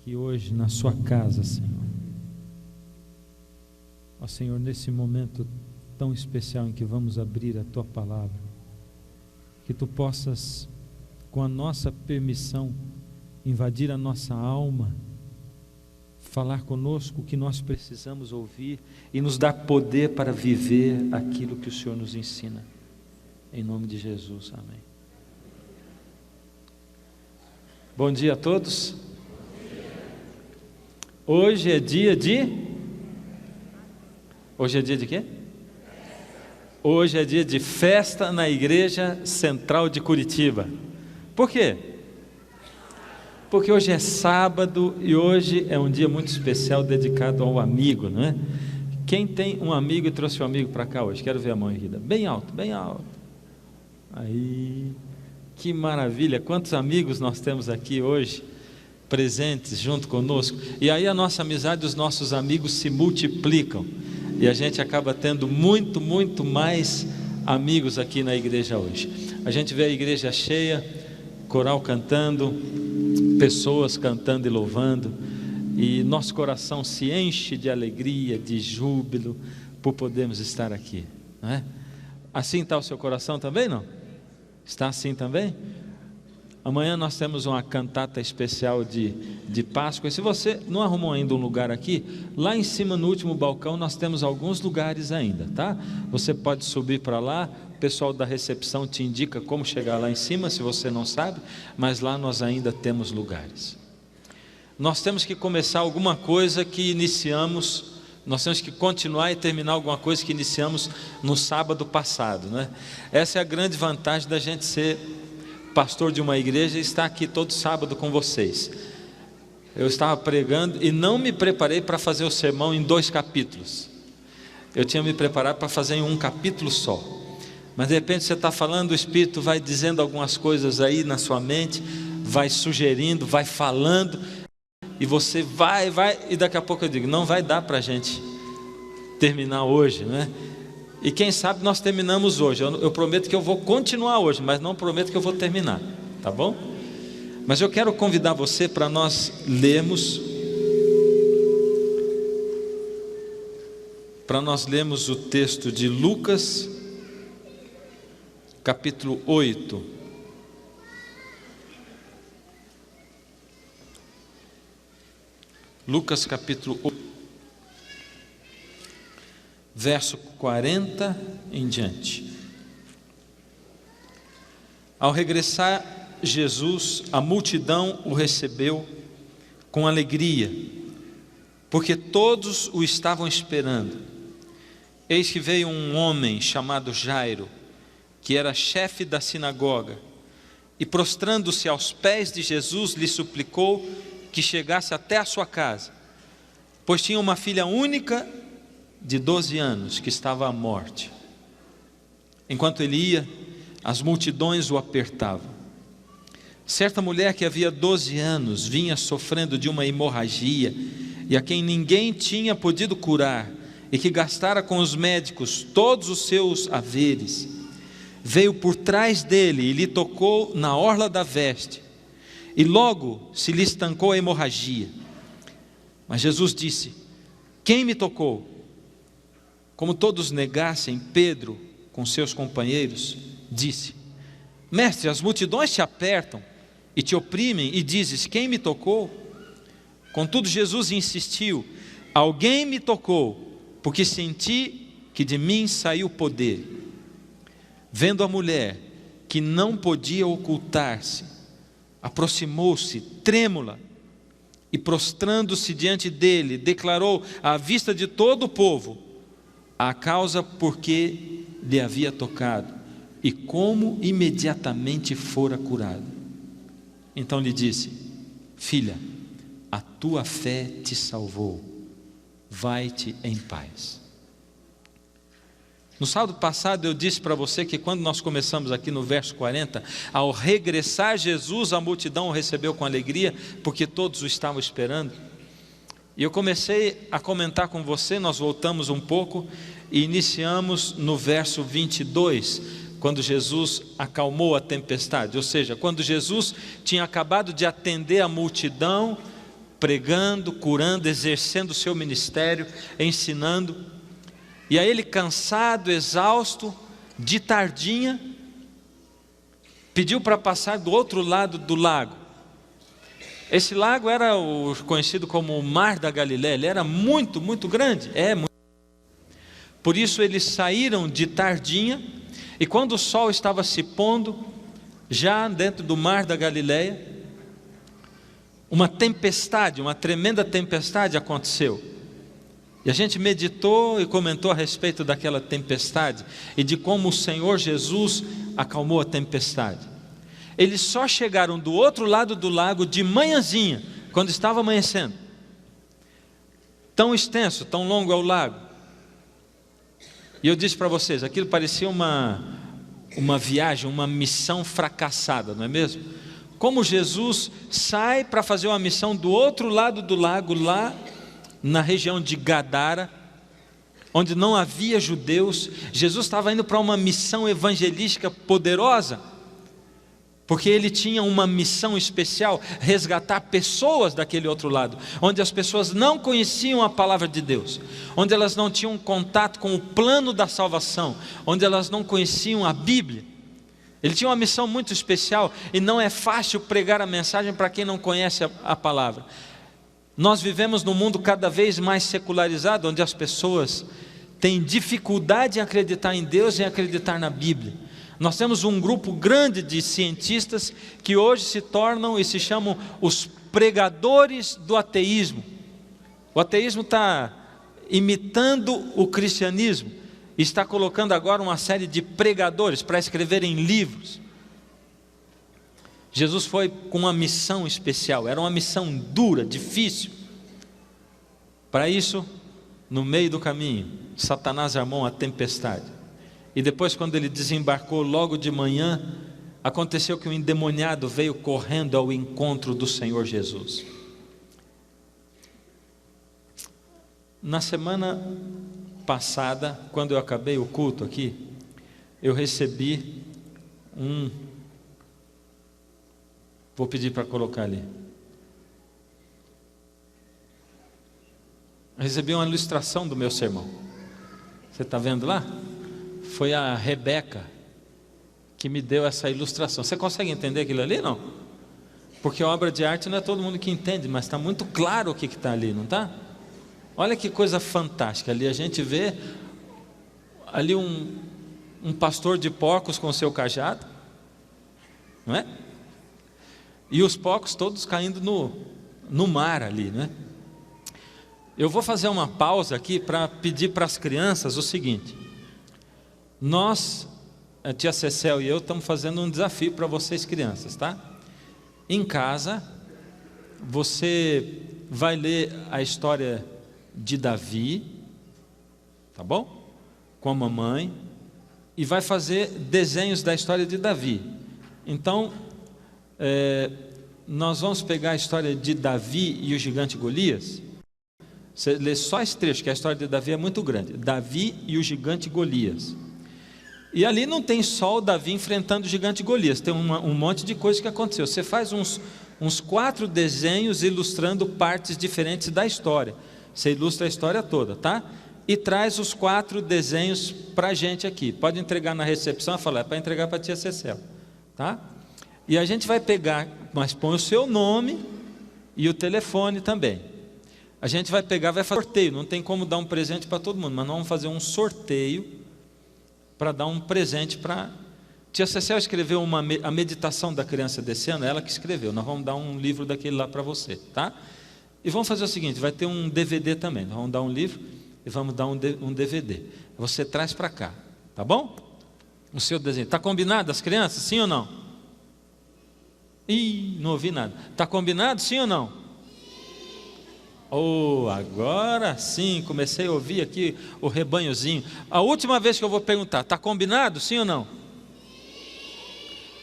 aqui hoje na sua casa, Senhor. Ó Senhor, nesse momento tão especial em que vamos abrir a Tua palavra, que Tu possas, com a nossa permissão, invadir a nossa alma, falar conosco o que nós precisamos ouvir e nos dar poder para viver aquilo que o Senhor nos ensina. Em nome de Jesus, amém. Bom dia a todos. Hoje é dia de... Hoje é dia de quê? Hoje é dia de festa na Igreja Central de Curitiba. Por quê? Porque hoje é sábado e hoje é um dia muito especial dedicado ao amigo, não é? Quem tem um amigo e trouxe um amigo para cá hoje? Quero ver a mão erguida. Bem alto, bem alto. Aí, que maravilha! Quantos amigos nós temos aqui hoje, presentes junto conosco. E aí a nossa amizade, os nossos amigos se multiplicam. E a gente acaba tendo muito mais amigos aqui na igreja hoje. A gente vê a igreja cheia, coral cantando, pessoas cantando e louvando, e nosso coração se enche de alegria, de júbilo, por podermos estar aqui, não é? Assim está o seu coração também, não? Está assim também? Amanhã nós temos uma cantata especial de Páscoa, e se você não arrumou ainda um lugar aqui, lá em cima no último balcão nós temos alguns lugares ainda, tá? Você pode subir para lá, o pessoal da recepção te indica como chegar lá em cima, se você não sabe, mas lá nós ainda temos lugares. Nós temos que começar alguma coisa que iniciamos, nós temos que continuar e terminar alguma coisa que iniciamos no sábado passado, né? Essa é a grande vantagem da gente ser pastor de uma igreja e estar aqui todo sábado com vocês. Eu estava pregando e não me preparei para fazer o sermão em 2 capítulos. Eu tinha me preparado para fazer em um capítulo só. Mas de repente você está falando, o Espírito vai dizendo algumas coisas aí na sua mente, vai sugerindo, vai falando, e você vai, e daqui a pouco eu digo, não vai dar para a gente terminar hoje, né? E quem sabe nós terminamos hoje. Eu prometo que eu vou continuar hoje, mas não prometo que eu vou terminar, tá bom? Mas eu quero convidar você para nós lermos o texto de Lucas, capítulo 8. Lucas capítulo 8. Verso 40 em diante. Ao regressar Jesus, a multidão o recebeu com alegria, porque todos o estavam esperando. Eis que veio um homem chamado Jairo, que era chefe da sinagoga, e prostrando-se aos pés de Jesus, lhe suplicou que chegasse até a sua casa, pois tinha uma filha única de 12 anos, que estava à morte. Enquanto ele ia, as multidões o apertavam. Certa mulher que havia 12 anos vinha sofrendo de uma hemorragia, e a quem ninguém tinha podido curar, e que gastara com os médicos todos os seus haveres, veio por trás dele e lhe tocou na orla da veste, e logo se lhe estancou a hemorragia. Mas Jesus disse: quem me tocou? Como todos negassem, Pedro, com seus companheiros, disse: Mestre, as multidões te apertam e te oprimem, e dizes: quem me tocou? Contudo Jesus insistiu: alguém me tocou, porque senti que de mim saiu poder. Vendo a mulher que não podia ocultar-se, aproximou-se trêmula e, prostrando-se diante dele, declarou à vista de todo o povo a causa por que lhe havia tocado e como imediatamente fora curado. Então lhe disse: filha, a tua fé te salvou, vai-te em paz. No sábado passado eu disse para você que quando nós começamos aqui no verso 40, ao regressar Jesus, a multidão o recebeu com alegria, porque todos o estavam esperando. E eu comecei a comentar com você, nós voltamos um pouco e iniciamos no verso 22, quando Jesus acalmou a tempestade, ou seja, quando Jesus tinha acabado de atender a multidão pregando, curando, exercendo o seu ministério, ensinando. E aí ele, cansado, exausto, de tardinha, pediu para passar do outro lado do lago. Esse lago era o conhecido como o Mar da Galileia. Ele era muito, muito grande. Por isso eles saíram de tardinha, e quando o sol estava se pondo, já dentro do Mar da Galileia, uma tempestade, uma tremenda tempestade aconteceu. E a gente meditou e comentou a respeito daquela tempestade e de como o Senhor Jesus acalmou a tempestade. Eles só chegaram do outro lado do lago de manhãzinha, quando estava amanhecendo. Tão extenso, tão longo é o lago. E eu disse para vocês, aquilo parecia uma viagem, uma missão fracassada, não é mesmo? Como Jesus sai para fazer uma missão do outro lado do lago, lá na região de Gadara, onde não havia judeus. Jesus estava indo para uma missão evangelística poderosa, porque ele tinha uma missão especial, resgatar pessoas daquele outro lado, onde as pessoas não conheciam a palavra de Deus, onde elas não tinham contato com o plano da salvação, onde elas não conheciam a Bíblia. Ele tinha uma missão muito especial, e não é fácil pregar a mensagem para quem não conhece a palavra. Nós vivemos num mundo cada vez mais secularizado, onde as pessoas têm dificuldade em acreditar em Deus e em acreditar na Bíblia. Nós temos um grupo grande de cientistas que hoje se tornam e se chamam os pregadores do ateísmo. O ateísmo está imitando o cristianismo, e está colocando agora uma série de pregadores para escreverem livros. Jesus foi com uma missão especial, era uma missão dura, difícil. Para isso, no meio do caminho, Satanás armou uma tempestade. E depois, quando ele desembarcou logo de manhã, aconteceu que o endemoniado veio correndo ao encontro do Senhor Jesus. Na semana passada, quando eu acabei o culto aqui, eu recebi vou pedir para colocar ali. Eu recebi uma ilustração do meu sermão. Você está vendo lá? Foi a Rebeca que me deu essa ilustração. Você consegue entender aquilo ali, não? Porque obra de arte não é todo mundo que entende, mas está muito claro o que está ali, não está? Olha que coisa fantástica. Ali a gente vê ali um pastor de porcos com seu cajado, não é? E os porcos todos caindo no mar ali, não é? Eu vou fazer uma pausa aqui para pedir para as crianças o seguinte. Nós, a tia Cecel e eu, estamos fazendo um desafio para vocês crianças, tá? Em casa, você vai ler a história de Davi, tá bom? Com a mamãe, e vai fazer desenhos da história de Davi. Então, nós vamos pegar a história de Davi e o gigante Golias. Você lê só esse trecho, que a história de Davi é muito grande. Davi e o gigante Golias. E ali não tem só o Davi enfrentando o gigante Golias, tem um monte de coisa que aconteceu. Você faz uns 4 desenhos ilustrando partes diferentes da história. Você ilustra a história toda, tá? E traz os 4 desenhos para a gente aqui. Pode entregar na recepção e falar, é para entregar para a tia Cecel, tá? E a gente vai pegar, mas põe o seu nome e o telefone também. A gente vai pegar, vai fazer sorteio, não tem como dar um presente para todo mundo, mas nós vamos fazer um sorteio para dar um presente para... Tia Cecel escreveu a meditação da criança desse ano, ela que escreveu. Nós vamos dar um livro daquele lá para você, tá? E vamos fazer o seguinte, vai ter um DVD também. Nós vamos dar um livro e vamos dar um DVD. Você traz para cá, tá bom? O seu desenho. Está combinado as crianças, sim ou não? Ih, não ouvi nada. Está combinado, sim ou não? Oh, agora sim, comecei a ouvir aqui o rebanhozinho. A última vez que eu vou perguntar, está combinado, sim ou não?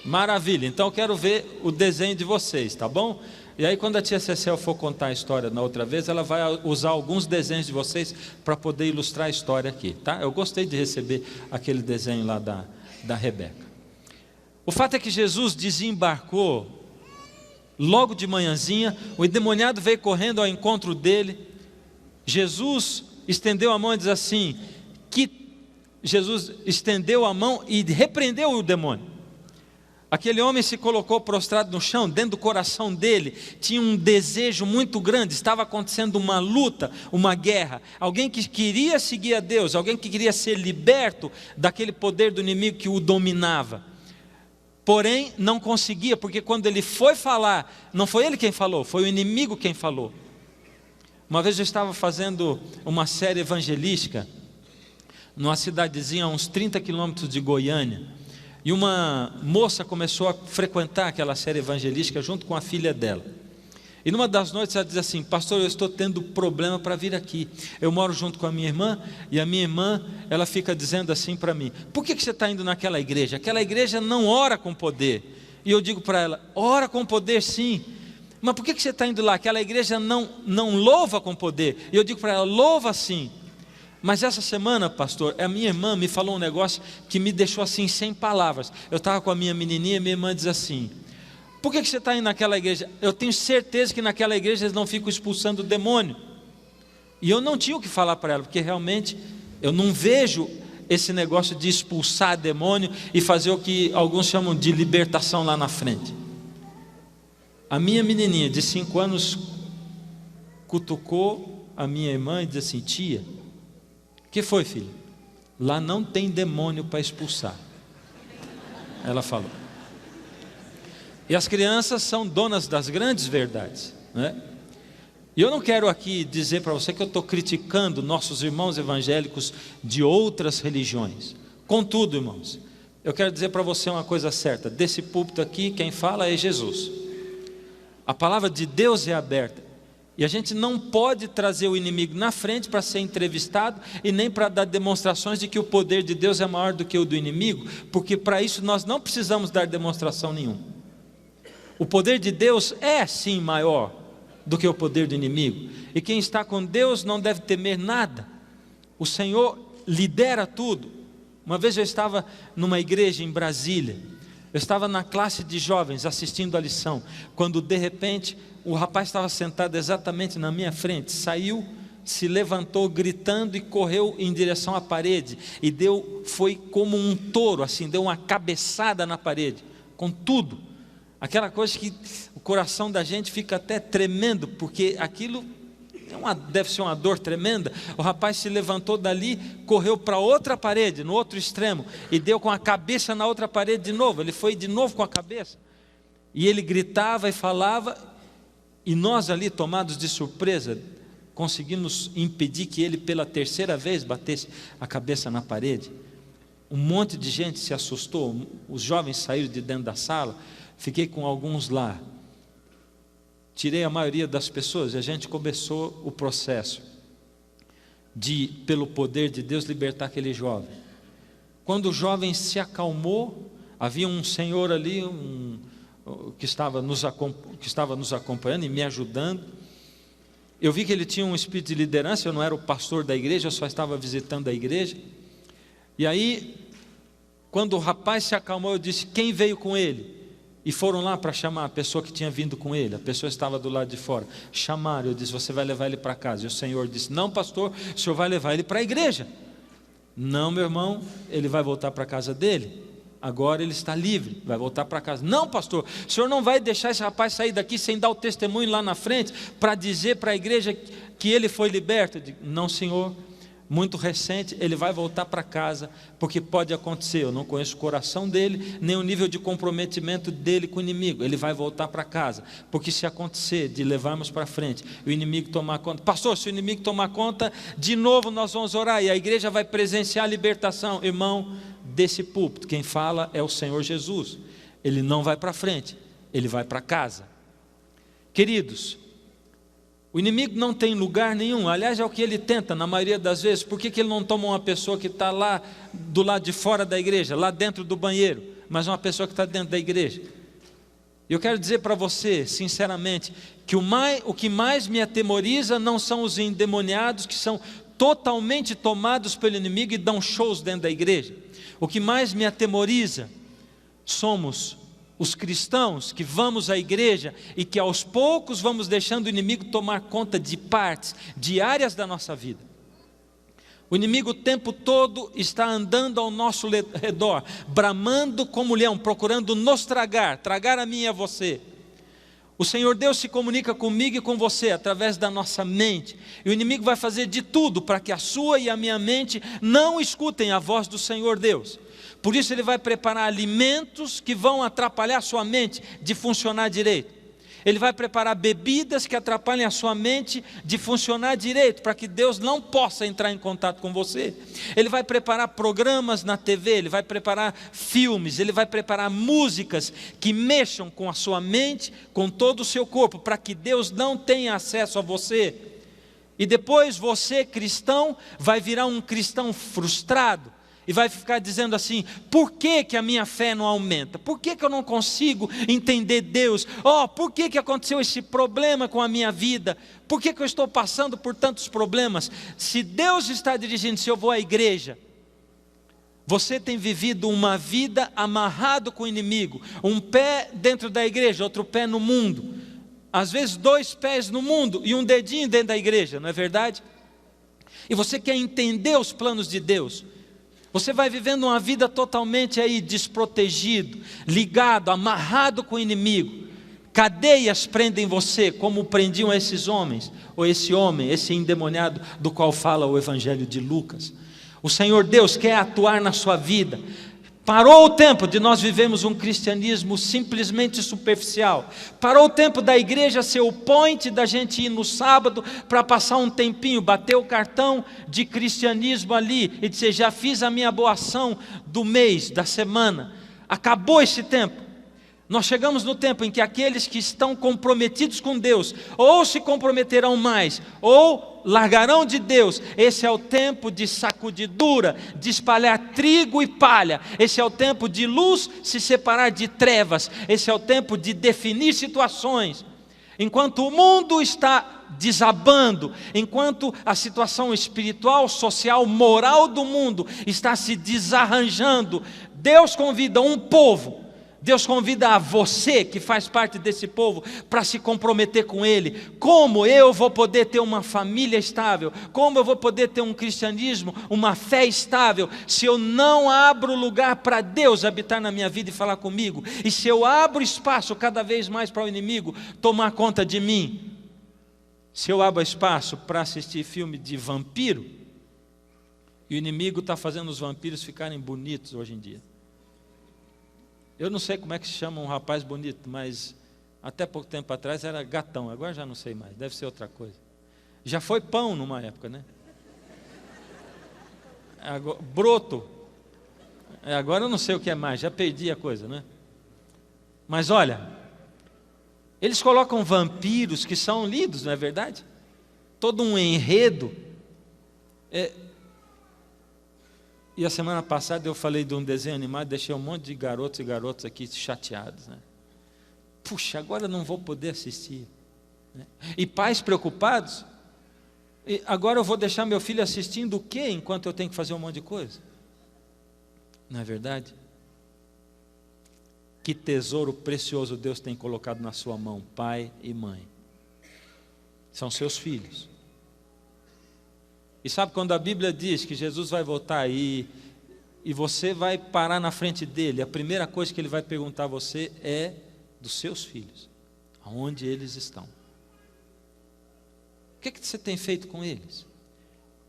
Maravilha, então eu quero ver o desenho de vocês, tá bom? E aí quando a tia Cecel for contar a história na outra vez, ela vai usar alguns desenhos de vocês para poder ilustrar a história aqui, tá? Eu gostei de receber aquele desenho lá da Rebeca. O fato é que Jesus desembarcou Logo de manhãzinha, o endemoniado veio correndo ao encontro dele. Jesus estendeu a mão e diz assim, Jesus estendeu a mão e repreendeu o demônio. Aquele homem se colocou prostrado no chão. Dentro do coração dele tinha um desejo muito grande. Estava acontecendo uma luta, uma guerra. Alguém que queria seguir a Deus, alguém que queria ser liberto daquele poder do inimigo que o dominava. Porém, não conseguia, porque quando ele foi falar, não foi ele quem falou, foi o inimigo quem falou. Uma vez eu estava fazendo uma série evangelística numa cidadezinha a uns 30 quilômetros de Goiânia. E uma moça começou a frequentar aquela série evangelística junto com a filha dela. E numa das noites ela diz assim, pastor, eu estou tendo problema para vir aqui. Eu moro junto com a minha irmã, e a minha irmã, ela fica dizendo assim para mim, por que você está indo naquela igreja? Aquela igreja não ora com poder. E eu digo para ela, ora com poder sim. Mas por que você está indo lá? Aquela igreja não louva com poder. E eu digo para ela, louva sim. Mas essa semana, pastor, a minha irmã me falou um negócio que me deixou assim sem palavras. Eu estava com a minha menininha e minha irmã diz assim, por que você está indo naquela igreja? Eu tenho certeza que naquela igreja eles não ficam expulsando o demônio. E eu não tinha o que falar para ela, porque realmente eu não vejo esse negócio de expulsar demônio e fazer o que alguns chamam de libertação lá na frente. A minha menininha de 5 anos cutucou a minha irmã e disse assim, tia, o que foi, filho? Lá não tem demônio para expulsar. Ela falou. E as crianças são donas das grandes verdades, né? E eu não quero aqui dizer para você que eu estou criticando nossos irmãos evangélicos de outras religiões. Contudo, irmãos, eu quero dizer para você uma coisa certa. Desse púlpito aqui, quem fala é Jesus. A palavra de Deus é aberta. E a gente não pode trazer o inimigo na frente para ser entrevistado e nem para dar demonstrações de que o poder de Deus é maior do que o do inimigo, porque para isso nós não precisamos dar demonstração nenhuma. O poder de Deus é sim maior do que o poder do inimigo, e quem está com Deus não deve temer nada. O Senhor lidera tudo. Uma vez eu estava numa igreja em Brasília, eu estava na classe de jovens assistindo a lição, quando de repente o rapaz estava sentado exatamente na minha frente, saiu, se levantou gritando e correu em direção à parede, e foi como um touro, assim, deu uma cabeçada na parede, com tudo, aquela coisa que o coração da gente fica até tremendo, porque aquilo deve ser uma dor tremenda. O rapaz se levantou dali, correu para outra parede, no outro extremo, e deu com a cabeça na outra parede de novo, ele foi de novo com a cabeça, e ele gritava e falava, e nós ali tomados de surpresa, conseguimos impedir que ele pela terceira vez batesse a cabeça na parede. Um monte de gente se assustou, os jovens saíram de dentro da sala, fiquei com alguns lá, tirei a maioria das pessoas e a gente começou o processo de, pelo poder de Deus, libertar aquele jovem. Quando o jovem se acalmou, havia um senhor ali, que estava nos acompanhando e me ajudando. Eu vi que ele tinha um espírito de liderança, eu não era o pastor da igreja, eu só estava visitando a igreja. E aí, quando o rapaz se acalmou, eu disse, quem veio com ele? E foram lá para chamar a pessoa que tinha vindo com ele. A pessoa estava do lado de fora. Chamaram, eu disse, você vai levar ele para casa. E o Senhor disse, não pastor, o senhor vai levar ele para a igreja. Não, meu irmão, ele vai voltar para a casa dele. Agora ele está livre, vai voltar para casa. Não pastor, o senhor não vai deixar esse rapaz sair daqui sem dar o testemunho lá na frente, para dizer para a igreja que ele foi liberto? Eu digo, não senhor, muito recente, ele vai voltar para casa, porque pode acontecer, eu não conheço o coração dele, nem o nível de comprometimento dele com o inimigo, ele vai voltar para casa, porque se acontecer de levarmos para frente, o inimigo tomar conta, pastor, se o inimigo tomar conta, de novo nós vamos orar, e a igreja vai presenciar a libertação. Irmão, desse púlpito, quem fala é o Senhor Jesus, ele não vai para frente, ele vai para casa. Queridos, o inimigo não tem lugar nenhum, aliás é o que ele tenta na maioria das vezes. Por que ele não toma uma pessoa que está lá do lado de fora da igreja, lá dentro do banheiro, mas uma pessoa que está dentro da igreja? Eu quero dizer para você, sinceramente, que o que mais me atemoriza não são os endemoniados que são totalmente tomados pelo inimigo e dão shows dentro da igreja. O que mais me atemoriza somos os cristãos que vamos à igreja e que aos poucos vamos deixando o inimigo tomar conta de partes, de áreas da nossa vida. O inimigo o tempo todo está andando ao nosso redor, bramando como leão, procurando nos tragar a mim e a você. O Senhor Deus se comunica comigo e com você através da nossa mente. E o inimigo vai fazer de tudo para que a sua e a minha mente não escutem a voz do Senhor Deus. Por isso ele vai preparar alimentos que vão atrapalhar a sua mente de funcionar direito. Ele vai preparar bebidas que atrapalhem a sua mente de funcionar direito, para que Deus não possa entrar em contato com você. Ele vai preparar programas na TV, ele vai preparar filmes, ele vai preparar músicas que mexam com a sua mente, com todo o seu corpo, para que Deus não tenha acesso a você. E depois você, cristão, vai virar um cristão frustrado. E vai ficar dizendo assim: por que que a minha fé não aumenta? Por que que eu não consigo entender Deus? Por que que aconteceu esse problema com a minha vida? Por que que eu estou passando por tantos problemas? Se Deus está dirigindo, se eu vou à igreja, você tem vivido uma vida amarrado com o inimigo, um pé dentro da igreja, outro pé no mundo, às vezes 2 pés no mundo e um dedinho dentro da igreja, não é verdade? E você quer entender os planos de Deus. Você vai vivendo uma vida totalmente aí desprotegido, ligado, amarrado com o inimigo. Cadeias prendem você, como prendiam esses homens, ou esse homem, esse endemoniado do qual fala o Evangelho de Lucas. O Senhor Deus quer atuar na sua vida. Parou o tempo de nós vivermos um cristianismo simplesmente superficial. Parou o tempo da igreja ser o point da gente ir no sábado para passar um tempinho, bater o cartão de cristianismo ali e dizer: já fiz a minha boa ação do mês, da semana. Acabou esse tempo. Nós chegamos no tempo em que aqueles que estão comprometidos com Deus ou se comprometerão mais, ou largarão de Deus. Esse é o tempo de sacudidura, de espalhar trigo e palha. Esse é o tempo de luz se separar de trevas. Esse é o tempo de definir situações. Enquanto o mundo está desabando, enquanto a situação espiritual, social, moral do mundo está se desarranjando, Deus convida um povo. Deus convida a você, que faz parte desse povo, para se comprometer com Ele. Como eu vou poder ter uma família estável? Como eu vou poder ter um cristianismo, uma fé estável, se eu não abro lugar para Deus habitar na minha vida e falar comigo? E se eu abro espaço cada vez mais para o inimigo tomar conta de mim? Se eu abro espaço para assistir filme de vampiro, e o inimigo está fazendo os vampiros ficarem bonitos hoje em dia. Eu não sei como é que se chama um rapaz bonito, mas até pouco tempo atrás era gatão, agora já não sei mais, deve ser outra coisa. Já foi pão numa época, né? Agora, broto. Agora eu não sei o que é mais, já perdi a coisa, né? Mas olha, eles colocam vampiros que são lindos, não é verdade? Todo um enredo. E a semana passada eu falei de um desenho animado, deixei um monte de garotos e garotas aqui chateados, né? Puxa, agora não vou poder assistir, né? E pais preocupados, e agora eu vou deixar meu filho assistindo o quê, enquanto eu tenho que fazer um monte de coisa? Não é verdade? Que tesouro precioso Deus tem colocado na sua mão, pai e mãe. São seus filhos. E sabe quando a Bíblia diz que Jesus vai voltar aí e você vai parar na frente dele, a primeira coisa que ele vai perguntar a você é dos seus filhos, aonde eles estão. O que é que você tem feito com eles?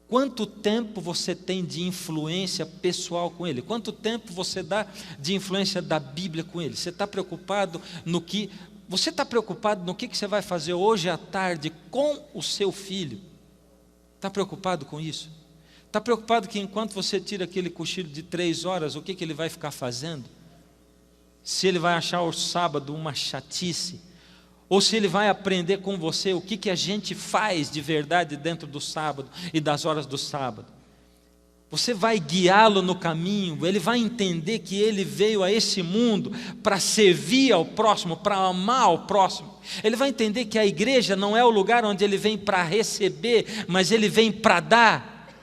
Quanto tempo você tem de influência pessoal com ele? Quanto tempo você dá de influência da Bíblia com ele? Você está preocupado no que você vai fazer hoje à tarde com o seu filho? Está preocupado com isso? Está preocupado que enquanto você tira aquele cochilo de 3 horas, o que ele vai ficar fazendo? Se ele vai achar o sábado uma chatice, ou se ele vai aprender com você o que a gente faz de verdade dentro do sábado e das horas do sábado. Você vai guiá-lo no caminho, ele vai entender que ele veio a esse mundo para servir ao próximo, para amar ao próximo. Ele vai entender que a igreja não é o lugar onde ele vem para receber, mas ele vem para dar.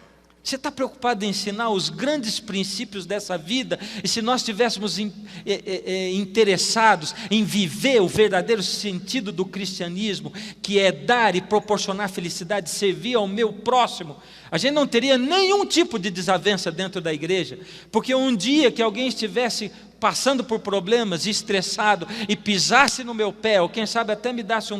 Você está preocupado em ensinar os grandes princípios dessa vida? E se nós estivéssemos interessados em viver o verdadeiro sentido do cristianismo, que é dar e proporcionar felicidade, servir ao meu próximo, a gente não teria nenhum tipo de desavença dentro da igreja, porque um dia que alguém estivesse passando por problemas, estressado, e pisasse no meu pé, ou quem sabe até me desse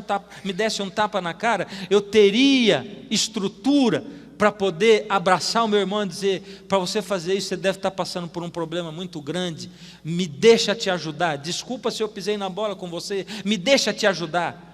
um tapa na cara, eu teria estrutura para poder abraçar o meu irmão e dizer: para você fazer isso, você deve estar passando por um problema muito grande, me deixa te ajudar, desculpa se eu pisei na bola com você, me deixa te ajudar.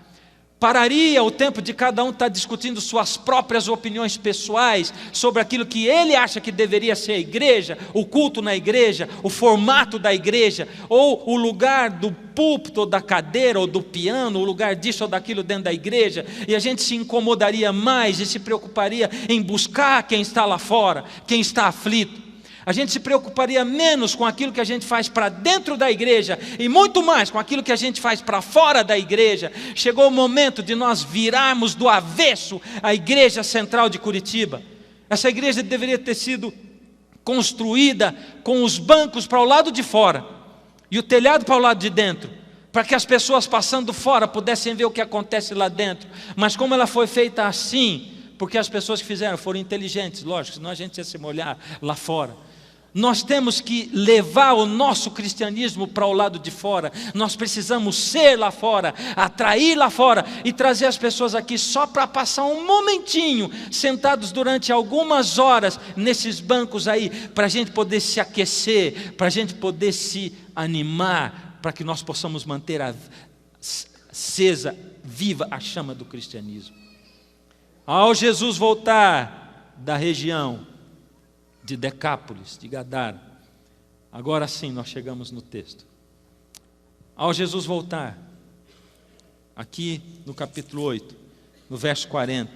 Pararia o tempo de cada um estar discutindo suas próprias opiniões pessoais sobre aquilo que ele acha que deveria ser a igreja, o culto na igreja, o formato da igreja, ou o lugar do púlpito, ou da cadeira, ou do piano, o lugar disso ou daquilo dentro da igreja, e a gente se incomodaria mais e se preocuparia em buscar quem está lá fora, quem está aflito. A gente se preocuparia menos com aquilo que a gente faz para dentro da igreja e muito mais com aquilo que a gente faz para fora da igreja. Chegou o momento de nós virarmos do avesso a igreja central de Curitiba. Essa igreja deveria ter sido construída com os bancos para o lado de fora e o telhado para o lado de dentro, para que as pessoas passando fora pudessem ver o que acontece lá dentro. Mas como ela foi feita assim, porque as pessoas que fizeram foram inteligentes, lógico, senão a gente ia se molhar lá fora. Nós temos que levar o nosso cristianismo para o lado de fora. Nós precisamos ser lá fora, atrair lá fora e trazer as pessoas aqui só para passar um momentinho, sentados durante algumas horas nesses bancos aí, para a gente poder se aquecer, para a gente poder se animar, para que nós possamos manter acesa, viva a chama do cristianismo. Ao Jesus voltar da região de Decápolis, de Gadara, agora sim nós chegamos no texto. Ao Jesus voltar, aqui no capítulo 8, no verso 40,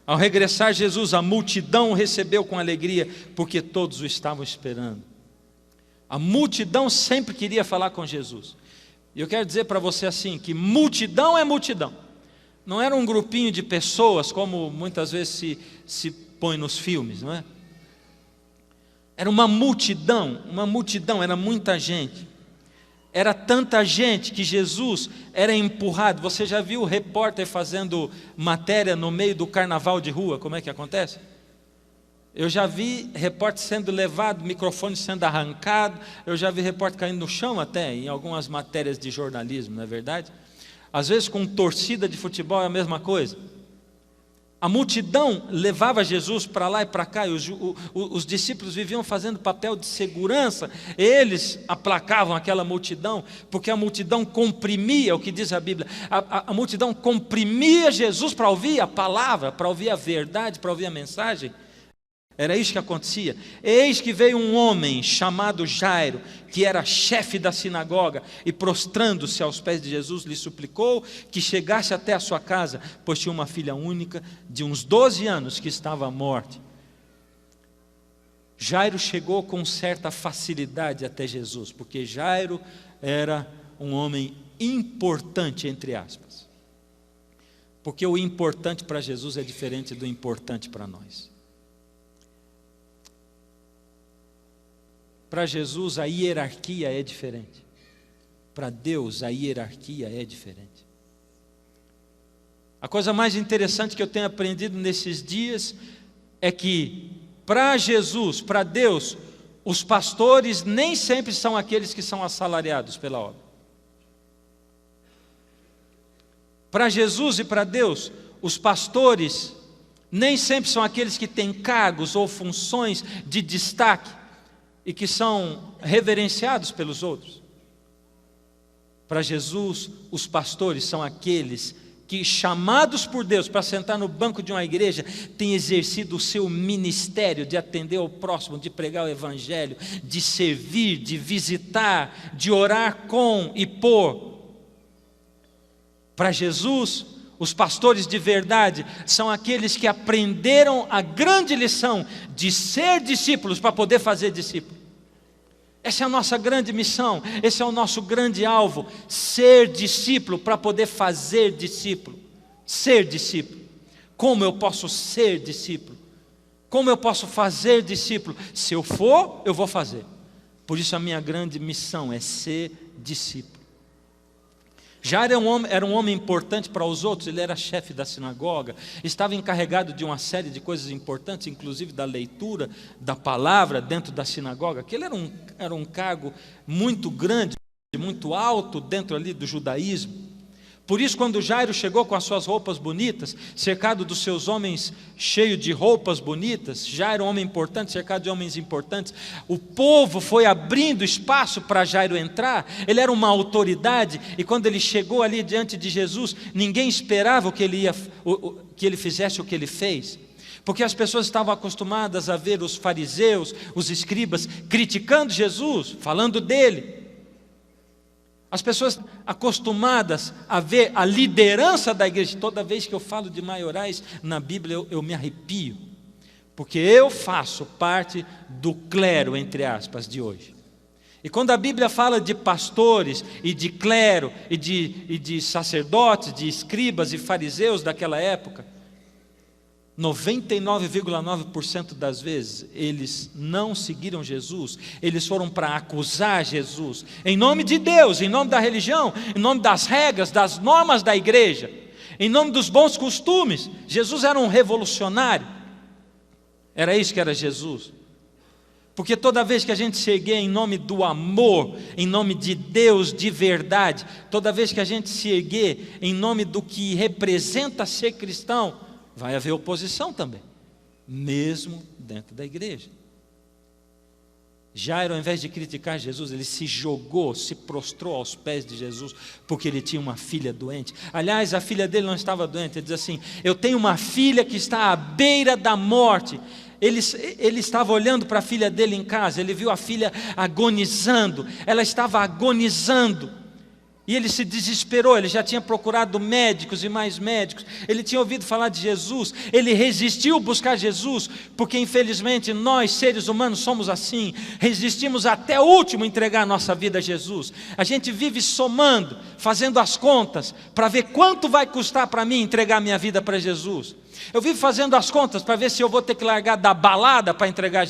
ao regressar Jesus, a multidão o recebeu com alegria, porque todos o estavam esperando. A multidão sempre queria falar com Jesus. E eu quero dizer para você assim, que multidão é multidão. Não era um grupinho de pessoas, como muitas vezes se põe nos filmes, não é? Era uma multidão, era muita gente. Era tanta gente que Jesus era empurrado. Você já viu o repórter fazendo matéria no meio do carnaval de rua? Como é que acontece? Eu já vi repórter sendo levado, microfone sendo arrancado. Eu já vi repórter caindo no chão até, em algumas matérias de jornalismo, não é verdade? Às vezes com torcida de futebol é a mesma coisa. A multidão levava Jesus para lá e para cá, e os discípulos viviam fazendo papel de segurança. Eles aplacavam aquela multidão, porque a multidão comprimia, o que diz a Bíblia, a multidão comprimia Jesus para ouvir a palavra, para ouvir a verdade, para ouvir a mensagem. Era isso que acontecia. Eis que veio um homem chamado Jairo, que era chefe da sinagoga, e prostrando-se aos pés de Jesus, lhe suplicou que chegasse até a sua casa, pois tinha uma filha única de uns 12 anos que estava à morte. Jairo chegou com certa facilidade até Jesus, porque Jairo era um homem importante, entre aspas. Porque o importante para Jesus é diferente do importante para nós. Para Jesus a hierarquia é diferente. Para Deus a hierarquia é diferente. A coisa mais interessante que eu tenho aprendido nesses dias é que para Jesus, para Deus, os pastores nem sempre são aqueles que são assalariados pela obra. Para Jesus e para Deus, os pastores nem sempre são aqueles que têm cargos ou funções de destaque e que são reverenciados pelos outros. Para Jesus, os pastores são aqueles que, chamados por Deus para sentar no banco de uma igreja, têm exercido o seu ministério de atender ao próximo, de pregar o evangelho, de servir, de visitar, de orar com e por. Para Jesus, os pastores de verdade são aqueles que aprenderam a grande lição de ser discípulos para poder fazer discípulos. Essa é a nossa grande missão, esse é o nosso grande alvo, ser discípulo para poder fazer discípulo. Ser discípulo. Como eu posso ser discípulo? Como eu posso fazer discípulo? Se eu for, eu vou fazer. Por isso a minha grande missão é ser discípulo. Jairo era um homem importante para os outros, ele era chefe da sinagoga, estava encarregado de uma série de coisas importantes, inclusive da leitura da palavra dentro da sinagoga. Aquele era um cargo muito grande, muito alto dentro ali do judaísmo. Por isso, quando Jairo chegou com as suas roupas bonitas, cercado dos seus homens cheios de roupas bonitas, Jairo, um homem importante, cercado de homens importantes, o povo foi abrindo espaço para Jairo entrar. Ele era uma autoridade, e quando ele chegou ali diante de Jesus, ninguém esperava que ele fizesse o que ele fez, porque as pessoas estavam acostumadas a ver os fariseus, os escribas, criticando Jesus, falando dele. As pessoas acostumadas a ver a liderança da igreja. Toda vez que eu falo de maiorais na Bíblia, eu me arrepio, porque eu faço parte do clero, entre aspas, de hoje. E quando a Bíblia fala de pastores e de clero e de sacerdotes, de escribas e fariseus daquela época, 99,9% das vezes eles não seguiram Jesus, eles foram para acusar Jesus, em nome de Deus, em nome da religião, em nome das regras, das normas da igreja, em nome dos bons costumes. Jesus era um revolucionário, era isso que era Jesus. Porque toda vez que a gente se erguer em nome do amor, em nome de Deus de verdade, toda vez que a gente se erguer em nome do que representa ser cristão, vai haver oposição também, mesmo dentro da igreja. Jairo, ao invés de criticar Jesus, ele se jogou, se prostrou aos pés de Jesus, porque ele tinha uma filha doente. Aliás, a filha dele não estava doente, ele diz assim: eu tenho uma filha que está à beira da morte. Ele estava olhando para a filha dele em casa, ele viu a filha agonizando, ela estava agonizando. E ele se desesperou, ele já tinha procurado médicos e mais médicos, ele tinha ouvido falar de Jesus, ele resistiu buscar Jesus, porque infelizmente nós seres humanos somos assim, resistimos até o último entregar a nossa vida a Jesus. A gente vive somando, fazendo as contas, para ver quanto vai custar para mim entregar minha vida para Jesus. Eu vivo fazendo as contas para ver se eu vou ter que largar da balada para entregar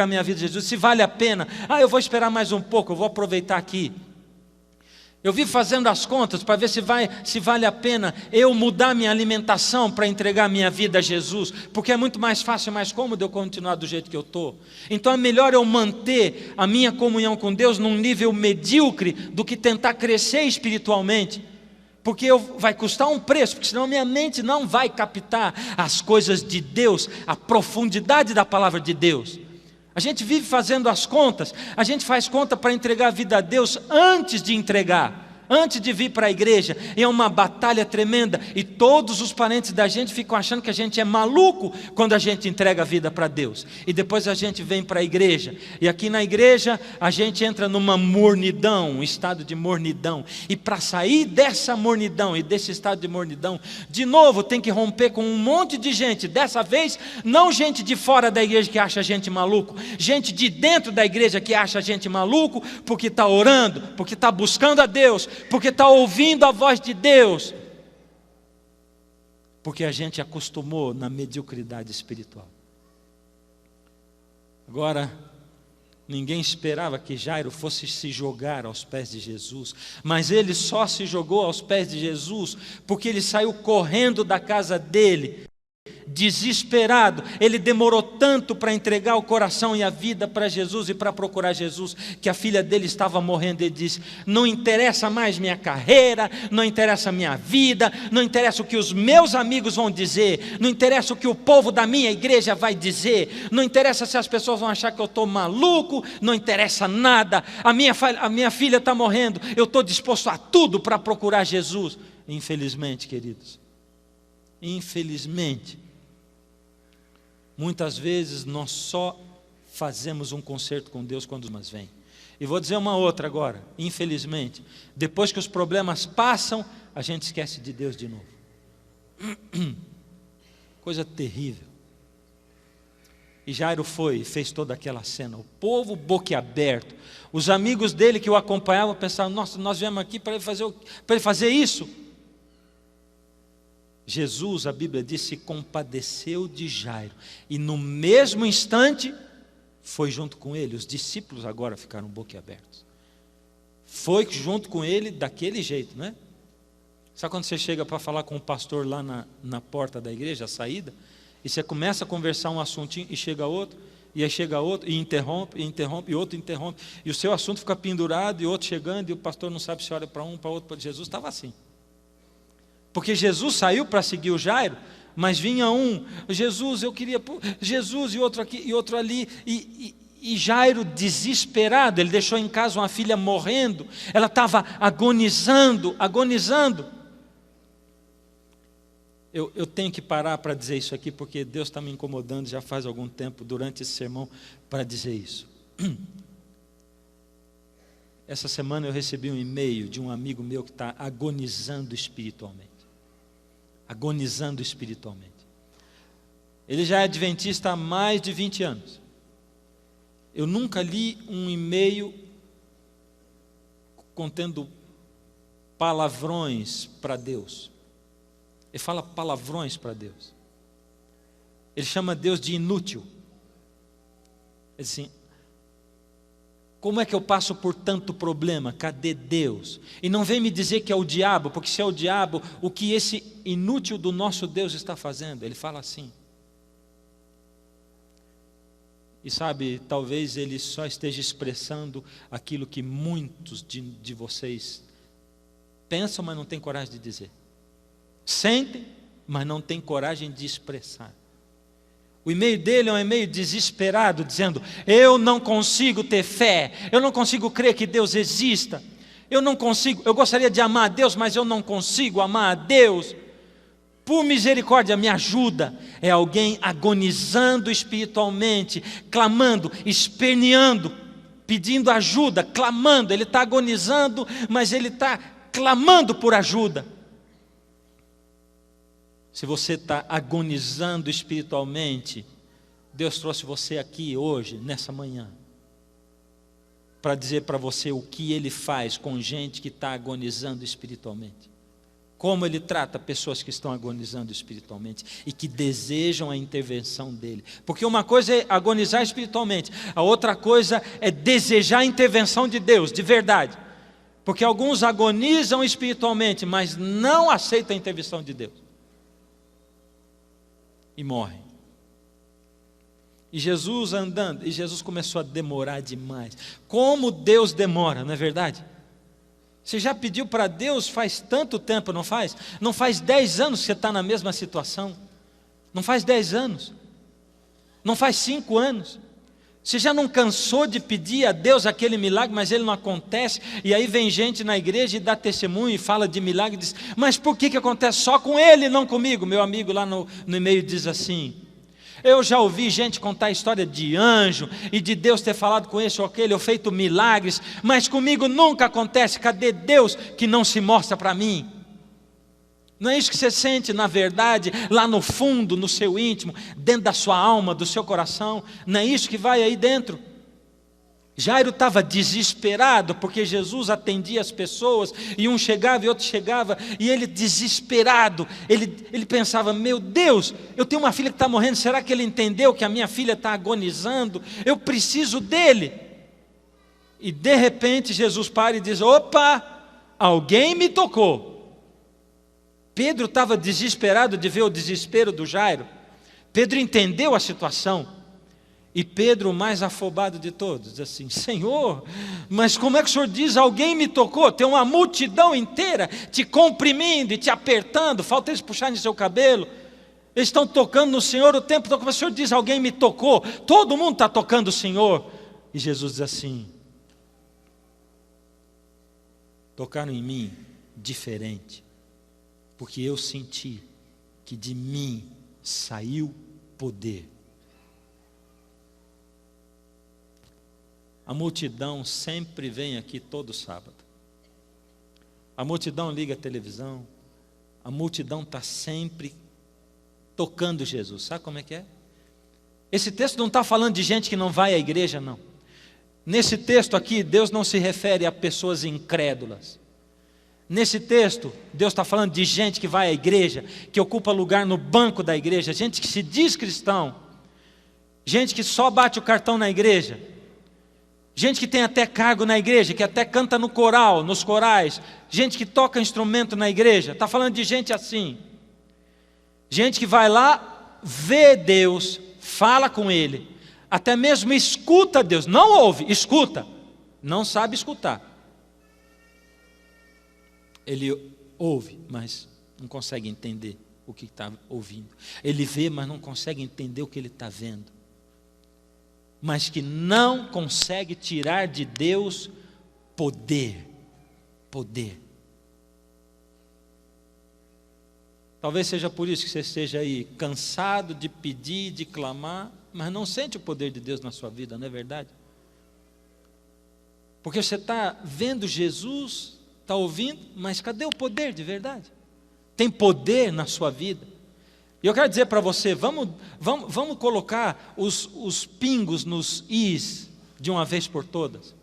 minha vida a Jesus, se vale a pena. Eu vou esperar mais um pouco, eu vou aproveitar aqui. Eu vivo fazendo as contas para ver se vale a pena eu mudar minha alimentação para entregar minha vida a Jesus, porque é muito mais fácil e mais cômodo eu continuar do jeito que eu estou. Então é melhor eu manter a minha comunhão com Deus num nível medíocre do que tentar crescer espiritualmente, porque vai custar um preço, porque senão minha mente não vai captar as coisas de Deus, a profundidade da palavra de Deus. A gente vive fazendo as contas, a gente faz conta para entregar a vida a Deus antes de entregar, antes de vir para a igreja, e é uma batalha tremenda, e todos os parentes da gente ficam achando que a gente é maluco quando a gente entrega a vida para Deus, e depois a gente vem para a igreja, e aqui na igreja a gente entra numa mornidão, um estado de mornidão, e para sair dessa mornidão e desse estado de mornidão, de novo tem que romper com um monte de gente, dessa vez não gente de fora da igreja que acha a gente maluco, gente de dentro da igreja que acha a gente maluco, porque está orando, porque está buscando a Deus, porque está ouvindo a voz de Deus, porque a gente acostumou na mediocridade espiritual. Agora, ninguém esperava que Jairo fosse se jogar aos pés de Jesus, mas ele só se jogou aos pés de Jesus porque ele saiu correndo da casa dele, desesperado. Ele demorou tanto para entregar o coração e a vida para Jesus e para procurar Jesus, que a filha dele estava morrendo. Ele disse: não interessa mais minha carreira, não interessa minha vida, não interessa o que os meus amigos vão dizer, não interessa o que o povo da minha igreja vai dizer, não interessa se as pessoas vão achar que eu estou maluco, não interessa nada, a minha filha está morrendo, eu estou disposto a tudo para procurar Jesus. Infelizmente, queridos, infelizmente, muitas vezes nós só fazemos um concerto com Deus quando os problemas vêm. E vou dizer uma outra agora, infelizmente, depois que os problemas passam, a gente esquece de Deus de novo. Coisa terrível. E Jairo fez toda aquela cena, o povo boquiaberto, os amigos dele que o acompanhavam pensavam: nossa, nós viemos aqui para ele fazer isso. Jesus, a Bíblia diz, se compadeceu de Jairo, e no mesmo instante, foi junto com ele. Os discípulos agora ficaram boquiabertos. Foi junto com ele daquele jeito, né? Sabe quando você chega para falar com o pastor lá na porta da igreja, a saída, e você começa a conversar um assuntinho, e chega outro, e aí chega outro, e interrompe, e outro interrompe, e o seu assunto fica pendurado, e outro chegando, e o pastor não sabe se olha para um, para outro, para Jesus estava assim. Porque Jesus saiu para seguir o Jairo, mas vinha um, Jesus, eu queria, Jesus, e outro aqui, e outro ali, e Jairo desesperado, ele deixou em casa uma filha morrendo, ela estava agonizando. Eu tenho que parar para dizer isso aqui, porque Deus está me incomodando já faz algum tempo, durante esse sermão, para dizer isso. Essa semana eu recebi um e-mail de um amigo meu que está agonizando espiritualmente. Ele já é adventista há mais de 20 anos. Eu nunca li um e-mail contendo palavrões para Deus. Ele fala palavrões para Deus. Ele chama Deus de inútil. Ele diz assim: como é que eu passo por tanto problema? Cadê Deus? E não vem me dizer que é o diabo, porque se é o diabo, o que esse inútil do nosso Deus está fazendo? Ele fala assim. E sabe, talvez ele só esteja expressando aquilo que muitos de vocês pensam, mas não têm coragem de dizer. Sentem, mas não têm coragem de expressar. O e-mail dele é um e-mail desesperado, dizendo: eu não consigo ter fé, eu não consigo crer que Deus exista, eu gostaria de amar a Deus, mas eu não consigo amar a Deus. Por misericórdia, me ajuda. É alguém agonizando espiritualmente, clamando, esperneando, pedindo ajuda, clamando. Ele está agonizando, mas ele está clamando por ajuda. Se você está agonizando espiritualmente, Deus trouxe você aqui hoje, nessa manhã, para dizer para você o que Ele faz com gente que está agonizando espiritualmente. Como Ele trata pessoas que estão agonizando espiritualmente e que desejam a intervenção dEle. Porque uma coisa é agonizar espiritualmente, a outra coisa é desejar a intervenção de Deus, de verdade. Porque alguns agonizam espiritualmente, mas não aceitam a intervenção de Deus. E morrem. E Jesus andando, e Jesus começou a demorar demais. Como Deus demora, não é verdade? Você já pediu para Deus faz tanto tempo, não faz? Não faz 10 anos que você está na mesma situação. Não faz 10 anos. Não faz 5 anos. Você já não cansou de pedir a Deus aquele milagre, mas ele não acontece? E aí vem gente na igreja e dá testemunho e fala de milagre e diz: mas por que acontece só com ele e não comigo? Meu amigo lá no e-mail diz assim: eu já ouvi gente contar a história de anjo e de Deus ter falado com esse ou aquele, ou feito milagres, mas comigo nunca acontece. Cadê Deus que não se mostra para mim? Não é isso que você sente, na verdade, lá no fundo, no seu íntimo, dentro da sua alma, do seu coração? Não é isso que vai aí dentro? Jairo estava desesperado, porque Jesus atendia as pessoas, e um chegava e outro chegava, e ele desesperado, ele pensava: meu Deus, eu tenho uma filha que está morrendo, será que ele entendeu que a minha filha está agonizando? Eu preciso dele. E de repente Jesus para e diz: opa, alguém me tocou. Pedro estava desesperado de ver o desespero do Jairo. Pedro entendeu a situação. E Pedro, o mais afobado de todos, diz assim: Senhor, mas como é que o Senhor diz alguém me tocou? Tem uma multidão inteira te comprimindo e te apertando, falta eles puxarem seu cabelo. Eles estão tocando no Senhor o tempo todo. Como o Senhor diz alguém me tocou? Todo mundo está tocando o Senhor. E Jesus diz assim: tocaram em mim diferente, porque eu senti que de mim saiu poder. A multidão sempre vem aqui todo sábado. A multidão liga a televisão. A multidão está sempre tocando Jesus. Sabe como é que é? Esse texto não está falando de gente que não vai à igreja, não. Nesse texto aqui, Deus não se refere a pessoas incrédulas. Nesse texto, Deus está falando de gente que vai à igreja, que ocupa lugar no banco da igreja, gente que se diz cristão, gente que só bate o cartão na igreja, gente que tem até cargo na igreja, que até canta no coral, nos corais, gente que toca instrumento na igreja. Está falando de gente assim, gente que vai lá, vê Deus, fala com Ele, até mesmo escuta Deus, não ouve, escuta, não sabe escutar. Ele ouve, mas não consegue entender o que está ouvindo. Ele vê, mas não consegue entender o que ele está vendo. Mas que não consegue tirar de Deus poder. Poder. Talvez seja por isso que você esteja aí cansado de pedir, de clamar, mas não sente o poder de Deus na sua vida, não é verdade? Porque você está vendo Jesus, está ouvindo, mas cadê o poder de verdade? Tem poder na sua vida. E eu quero dizer para você, vamos colocar os pingos nos is de uma vez por todas.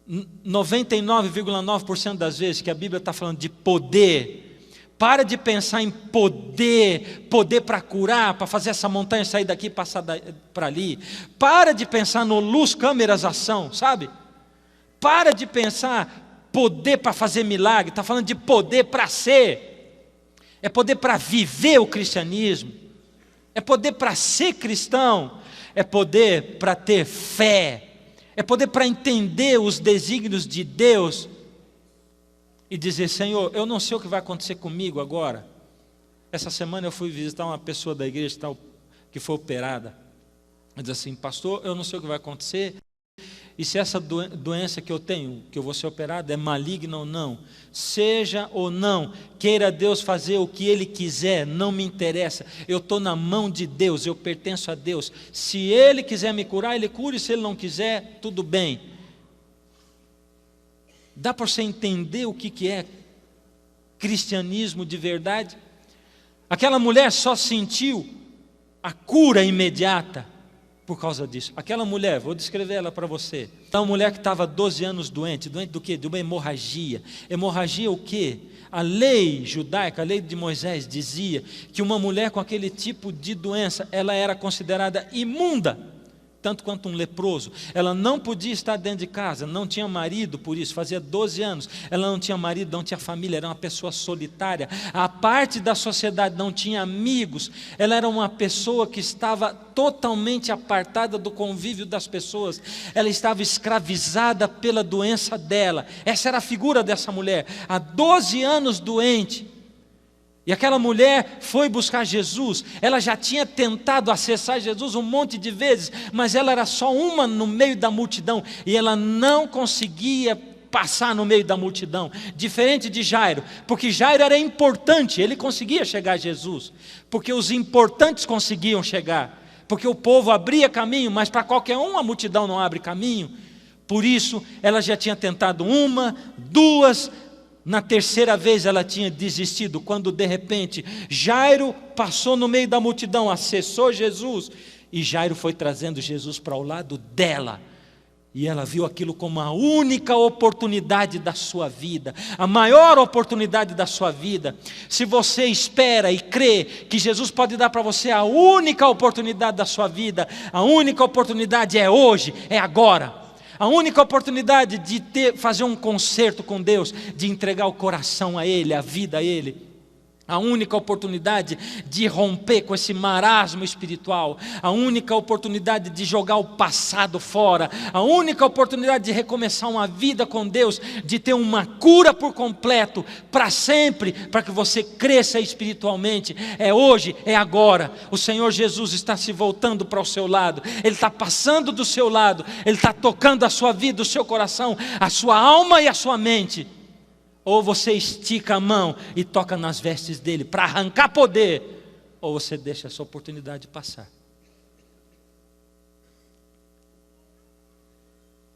99,9% das vezes que a Bíblia está falando de poder, para de pensar em poder para curar, para fazer essa montanha sair daqui e passar para ali. Para de pensar no luz, câmeras, ação, sabe? Para de pensar poder para fazer milagre, está falando de poder para ser, é poder para viver o cristianismo, é poder para ser cristão, é poder para ter fé, é poder para entender os desígnios de Deus e dizer: Senhor, eu não sei o que vai acontecer comigo agora. Essa semana eu fui visitar uma pessoa da igreja que foi operada. Ela diz assim: pastor, eu não sei o que vai acontecer. E se essa doença que eu tenho, que eu vou ser operado, é maligna ou não, seja ou não, queira Deus fazer o que Ele quiser, não me interessa, eu estou na mão de Deus, eu pertenço a Deus. Se Ele quiser me curar, Ele cura, e se Ele não quiser, tudo bem. Dá para você entender o que é cristianismo de verdade? Aquela mulher só sentiu a cura imediata por causa disso. Aquela mulher, vou descrever ela para você. É uma mulher que estava 12 anos doente do quê? De uma hemorragia. Hemorragia o quê? A lei judaica, a lei de Moisés dizia que uma mulher com aquele tipo de doença, ela era considerada imunda, tanto quanto um leproso. Ela não podia estar dentro de casa, não tinha marido por isso, fazia 12 anos, ela não tinha marido, não tinha família, era uma pessoa solitária, a parte da sociedade, não tinha amigos, ela era uma pessoa que estava totalmente apartada do convívio das pessoas, ela estava escravizada pela doença dela. Essa era a figura dessa mulher, há 12 anos doente. E aquela mulher foi buscar Jesus, ela já tinha tentado acessar Jesus um monte de vezes, mas ela era só uma no meio da multidão, e ela não conseguia passar no meio da multidão, diferente de Jairo, porque Jairo era importante, ele conseguia chegar a Jesus, porque os importantes conseguiam chegar, porque o povo abria caminho, mas para qualquer um a multidão não abre caminho. Por isso ela já tinha tentado uma, duas, na terceira vez ela tinha desistido, quando de repente Jairo passou no meio da multidão, acessou Jesus, e Jairo foi trazendo Jesus para o lado dela, e ela viu aquilo como a única oportunidade da sua vida, a maior oportunidade da sua vida. Se você espera e crê que Jesus pode dar para você a única oportunidade da sua vida, a única oportunidade é hoje, é agora. A única oportunidade de fazer um concerto com Deus, de entregar o coração a Ele, a vida a Ele. A única oportunidade de romper com esse marasmo espiritual. A única oportunidade de jogar o passado fora. A única oportunidade de recomeçar uma vida com Deus, de ter uma cura por completo, para sempre, para que você cresça espiritualmente. É hoje, é agora. O Senhor Jesus está se voltando para o seu lado. Ele está passando do seu lado. Ele está tocando a sua vida, o seu coração, a sua alma e a sua mente. Ou você estica a mão e toca nas vestes dele para arrancar poder, ou você deixa essa oportunidade passar.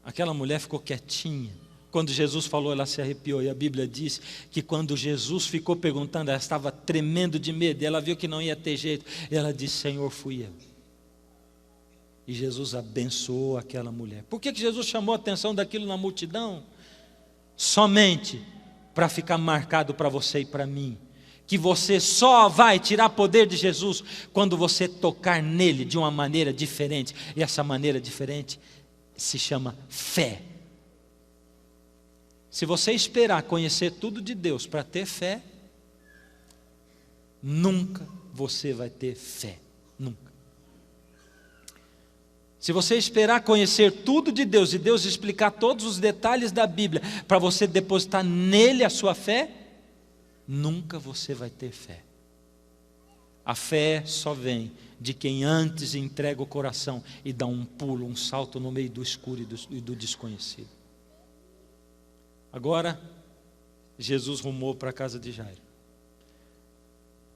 Aquela mulher ficou quietinha. Quando Jesus falou, ela se arrepiou. E a Bíblia diz que quando Jesus ficou perguntando, ela estava tremendo de medo. E ela viu que não ia ter jeito. E ela disse: Senhor, fui eu. E Jesus abençoou aquela mulher. Por que Jesus chamou a atenção daquilo na multidão? Somente para ficar marcado para você e para mim, que você só vai tirar poder de Jesus quando você tocar nele de uma maneira diferente, e essa maneira diferente se chama fé. Se você esperar conhecer tudo de Deus para ter fé, nunca você vai ter fé, nunca. Se você esperar conhecer tudo de Deus e Deus explicar todos os detalhes da Bíblia para você depositar nele a sua fé, nunca você vai ter fé. A fé só vem de quem antes entrega o coração e dá um pulo, um salto no meio do escuro e do desconhecido. Agora, Jesus rumou para a casa de Jairo.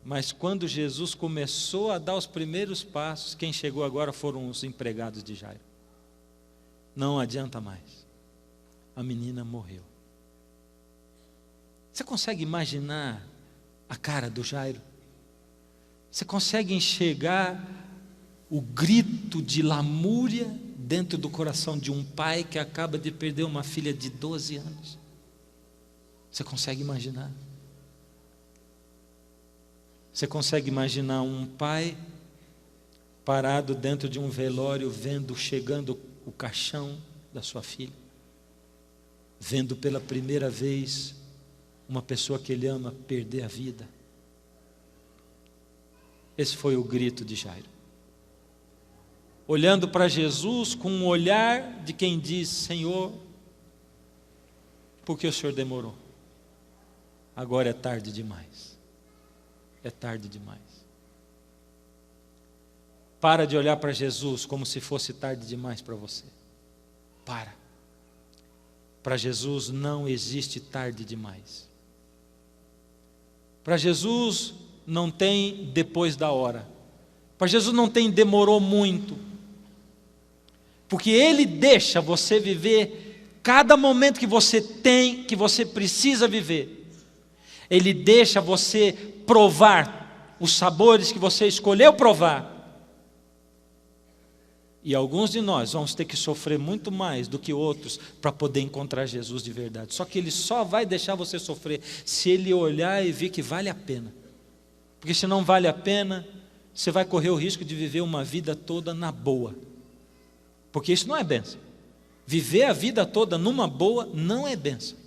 Mas quando Jesus começou a dar os primeiros passos, quem chegou agora foram os empregados de Jairo. Não adianta mais. A menina morreu. Você consegue imaginar a cara do Jairo? Você consegue enxergar o grito de lamúria dentro do coração de um pai que acaba de perder uma filha de 12 anos? Você consegue imaginar? Você consegue imaginar um pai parado dentro de um velório, vendo chegando o caixão da sua filha, vendo pela primeira vez uma pessoa que ele ama perder a vida? Esse foi o grito de Jairo, olhando para Jesus com um olhar de quem diz: Senhor, por que o Senhor demorou? Agora é tarde demais. É tarde demais. Para de olhar para Jesus como se fosse tarde demais para você. Para. Para Jesus não existe tarde demais. Para Jesus não tem depois da hora. Para Jesus não tem demorou muito. Porque Ele deixa você viver cada momento que você tem, que você precisa viver. Ele deixa você provar os sabores que você escolheu provar. E alguns de nós vamos ter que sofrer muito mais do que outros para poder encontrar Jesus de verdade. Só que Ele só vai deixar você sofrer se Ele olhar e ver que vale a pena. Porque se não vale a pena, você vai correr o risco de viver uma vida toda na boa. Porque isso não é bênção. Viver a vida toda numa boa não é bênção.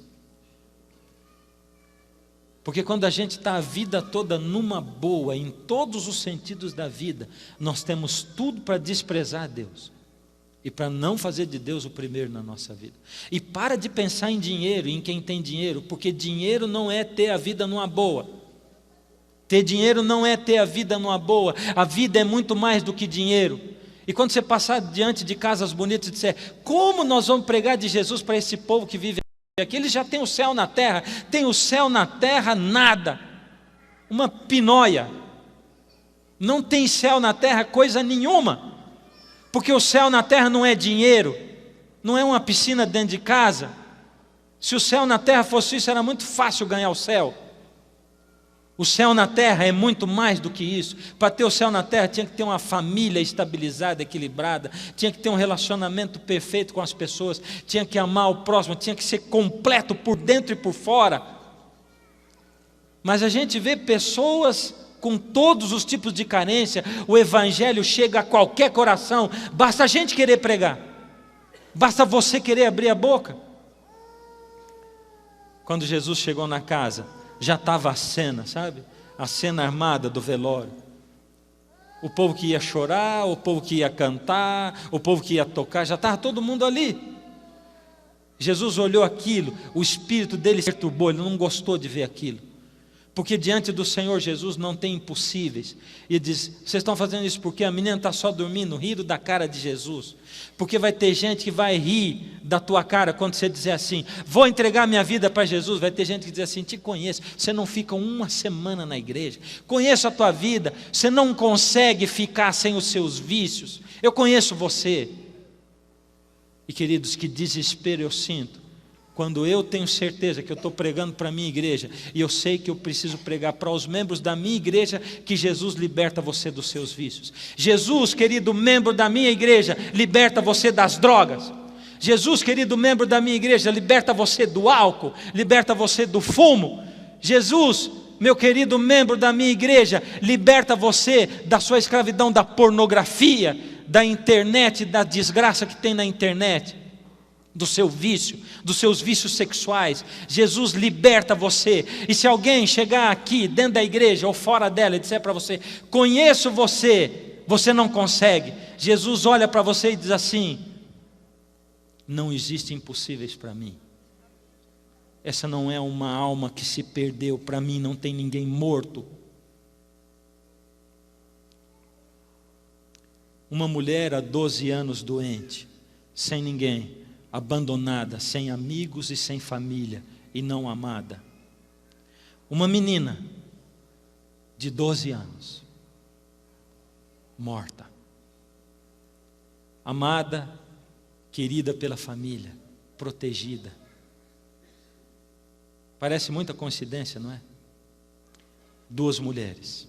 Porque quando a gente está a vida toda numa boa, em todos os sentidos da vida, nós temos tudo para desprezar Deus. E para não fazer de Deus o primeiro na nossa vida. E para de pensar em dinheiro, em quem tem dinheiro, porque dinheiro não é ter a vida numa boa. Ter dinheiro não é ter a vida numa boa. A vida é muito mais do que dinheiro. E quando você passar diante de casas bonitas e disser: como nós vamos pregar de Jesus para esse povo que vive aqui? Ele já tem o céu na terra. Tem o céu na terra nada, uma pinóia. Não tem céu na terra coisa nenhuma, porque o céu na terra não é dinheiro, não é uma piscina dentro de casa. Se o céu na terra fosse isso, era muito fácil ganhar o céu. O céu na terra é muito mais do que isso. Para ter o céu na terra tinha que ter uma família estabilizada, equilibrada, tinha que ter um relacionamento perfeito com as pessoas, tinha que amar o próximo, tinha que ser completo por dentro e por fora. Mas a gente vê pessoas com todos os tipos de carência. O evangelho chega a qualquer coração, basta a gente querer pregar, basta você querer abrir a boca. Quando Jesus chegou na casa, já estava a cena, sabe? A cena armada do velório. O povo que ia chorar, o povo que ia cantar, o povo que ia tocar, já estava todo mundo ali. Jesus olhou aquilo, o espírito dele se perturbou, ele não gostou de ver aquilo. Porque diante do Senhor Jesus não tem impossíveis. E ele diz: vocês estão fazendo isso porque a menina está só dormindo? Riram da cara de Jesus. Porque vai ter gente que vai rir da tua cara quando você dizer assim: vou entregar minha vida para Jesus. Vai ter gente que diz assim: te conheço, você não fica uma semana na igreja. Conheço a tua vida, você não consegue ficar sem os seus vícios. Eu conheço você. E queridos, que desespero eu sinto quando eu tenho certeza que eu estou pregando para a minha igreja, e eu sei que eu preciso pregar para os membros da minha igreja, que Jesus liberta você dos seus vícios. Jesus, querido membro da minha igreja, liberta você das drogas. Jesus, querido membro da minha igreja, liberta você do álcool, liberta você do fumo. Jesus, meu querido membro da minha igreja, liberta você da sua escravidão da pornografia, da internet, da desgraça que tem na internet, do seu vício, dos seus vícios sexuais. Jesus liberta você. E se alguém chegar aqui dentro da igreja ou fora dela e disser para você: conheço você, você não consegue, Jesus olha para você e diz assim: não existem impossíveis para mim. Essa não é uma alma que se perdeu, para mim não tem ninguém morto. Uma mulher há 12 anos doente, sem ninguém, abandonada, sem amigos e sem família, e não amada. Uma menina de 12 anos, morta, amada, querida pela família, protegida. Parece muita coincidência, não é? Duas mulheres.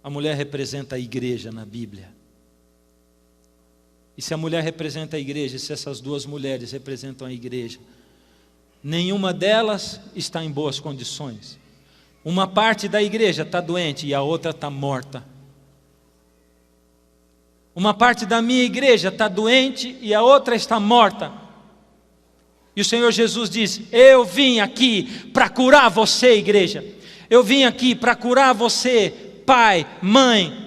A mulher representa a igreja na Bíblia. E se a mulher representa a igreja, se essas duas mulheres representam a igreja, nenhuma delas está em boas condições. Uma parte da igreja está doente e a outra está morta. Uma parte da minha igreja está doente e a outra está morta. E o Senhor Jesus diz: eu vim aqui para curar você, igreja. Eu vim aqui para curar você, pai, mãe.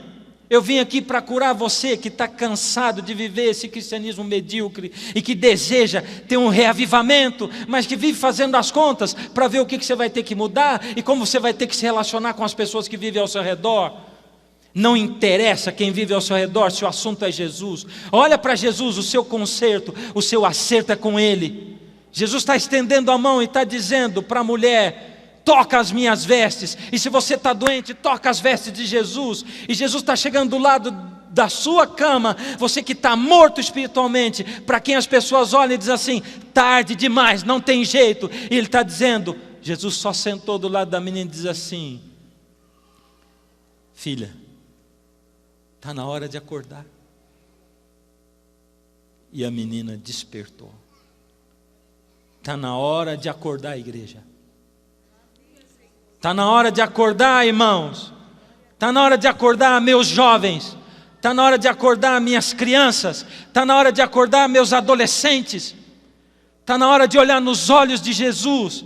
Eu vim aqui para curar você que está cansado de viver esse cristianismo medíocre e que deseja ter um reavivamento, mas que vive fazendo as contas para ver o que você vai ter que mudar e como você vai ter que se relacionar com as pessoas que vivem ao seu redor. Não interessa quem vive ao seu redor, se o assunto é Jesus. Olha para Jesus, o seu conserto, o seu acerto é com Ele. Jesus está estendendo a mão e está dizendo para a mulher: toca as minhas vestes. E se você está doente, toca as vestes de Jesus. E Jesus está chegando do lado da sua cama, você que está morto espiritualmente, para quem as pessoas olham e dizem assim: tarde demais, não tem jeito. E Ele está dizendo, Jesus só sentou do lado da menina e diz assim: filha, está na hora de acordar. E a menina despertou. Está na hora de acordar, igreja. Está na hora de acordar, irmãos. Está na hora de acordar, meus jovens. Está na hora de acordar, minhas crianças. Está na hora de acordar, meus adolescentes. Está na hora de olhar nos olhos de Jesus.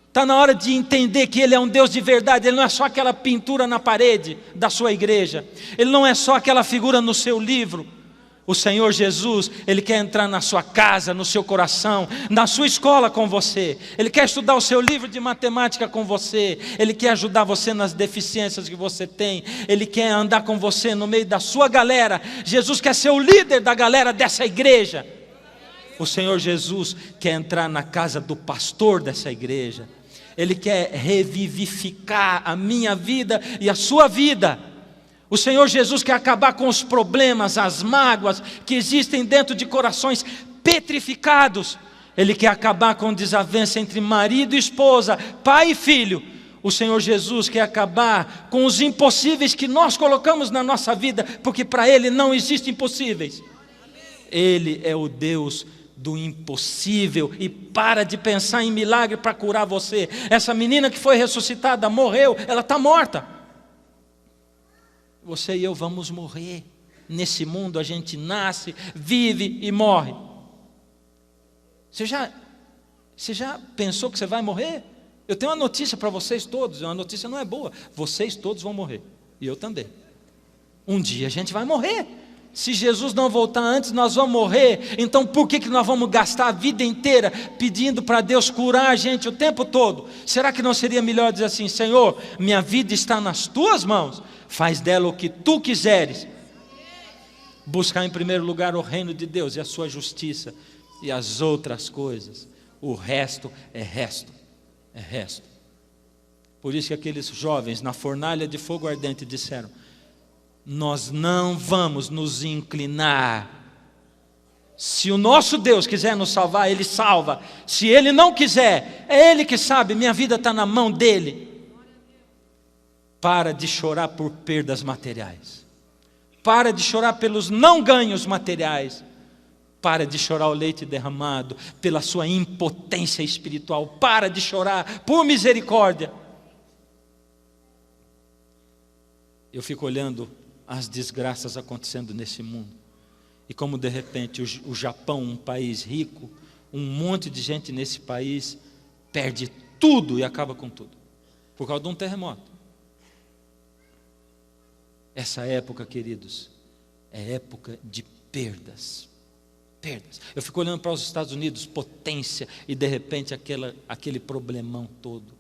Está na hora de entender que Ele é um Deus de verdade. Ele não é só aquela pintura na parede da sua igreja. Ele não é só aquela figura no seu livro. O Senhor Jesus, Ele quer entrar na sua casa, no seu coração, na sua escola com você. Ele quer estudar o seu livro de matemática com você. Ele quer ajudar você nas deficiências que você tem. Ele quer andar com você no meio da sua galera. Jesus quer ser o líder da galera dessa igreja. O Senhor Jesus quer entrar na casa do pastor dessa igreja. Ele quer revivificar a minha vida e a sua vida. O Senhor Jesus quer acabar com os problemas, as mágoas que existem dentro de corações petrificados. Ele quer acabar com desavença entre marido e esposa, pai e filho. O Senhor Jesus quer acabar com os impossíveis que nós colocamos na nossa vida, porque para Ele não existem impossíveis. Ele é o Deus do impossível, e para de pensar em milagre para curar você. Essa menina que foi ressuscitada, morreu, ela está morta. Você e eu vamos morrer. Nesse mundo a gente nasce, vive e morre. Você já pensou que você vai morrer? Eu tenho uma notícia para vocês todos. Uma notícia não é boa. Vocês todos vão morrer. E eu também. Um dia a gente vai morrer. Se Jesus não voltar antes, nós vamos morrer. Então por que nós vamos gastar a vida inteira pedindo para Deus curar a gente o tempo todo? Será que não seria melhor dizer assim: Senhor, minha vida está nas tuas mãos, faz dela o que tu quiseres. Buscar em primeiro lugar o reino de Deus e a sua justiça, e as outras coisas, o resto é resto, é resto. Por isso que aqueles jovens na fornalha de fogo ardente disseram: nós não vamos nos inclinar. Se o nosso Deus quiser nos salvar, Ele salva. Se Ele não quiser, é Ele que sabe, minha vida está na mão dEle. Para de chorar por perdas materiais. Para de chorar pelos não ganhos materiais. Para de chorar o leite derramado pela sua impotência espiritual. Para de chorar por misericórdia. Eu fico olhando as desgraças acontecendo nesse mundo. E como de repente o Japão, um país rico, um monte de gente nesse país perde tudo e acaba com tudo. Por causa de um terremoto. Essa época, queridos, é época de perdas. Perdas. Eu fico olhando para os Estados Unidos, potência, e de repente aquele problemão todo.